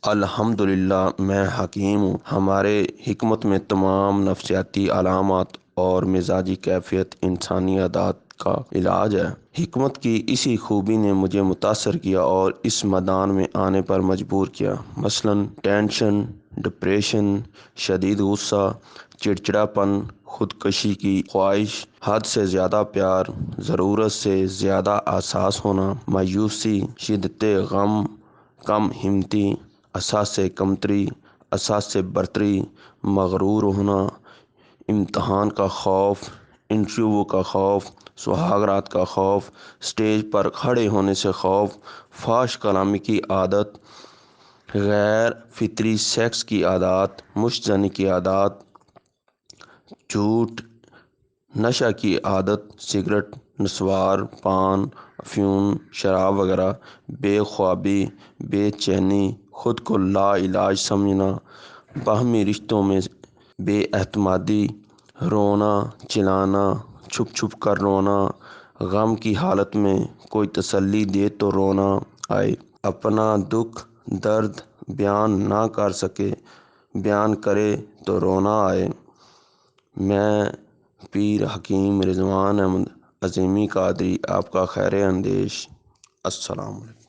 الحمدللہ میں حکیم ہوں۔ ہمارے حکمت میں تمام نفسیاتی علامات اور مزاجی کیفیت انسانی عادات کا علاج ہے۔ حکمت کی اسی خوبی نے مجھے متاثر کیا اور اس میدان میں آنے پر مجبور کیا۔ مثلاً ٹینشن، ڈپریشن، شدید غصہ، چڑچڑاپن، خودکشی کی خواہش، حد سے زیادہ پیار، ضرورت سے زیادہ حساس ہونا، مایوسی، شدت غم، کم ہمتی، احساس کمتری، احساس برتری، مغرور ہونا، امتحان کا خوف، انٹرویو کا خوف، سہاگ رات کا خوف، سٹیج پر کھڑے ہونے سے خوف، فحش کلامی کی عادت، غیر فطری سیکس کی عادات، مشت زنی کی عادات، جھوٹ، نشہ کی عادت، سگریٹ، نسوار، پان، افیون، شراب وغیرہ، بے خوابی، بے چینی، خود کو لا علاج سمجھنا، باہمی رشتوں میں بے اعتمادی، رونا، چلانا، چھپ چھپ کر رونا، غم کی حالت میں کوئی تسلی دے تو رونا آئے، اپنا دکھ درد بیان نہ کر سکے، بیان کرے تو رونا آئے۔ میں پیر حکیم رضوان احمد عظیمی قادری آپ کا خیر اندیش۔ السلام علیکم۔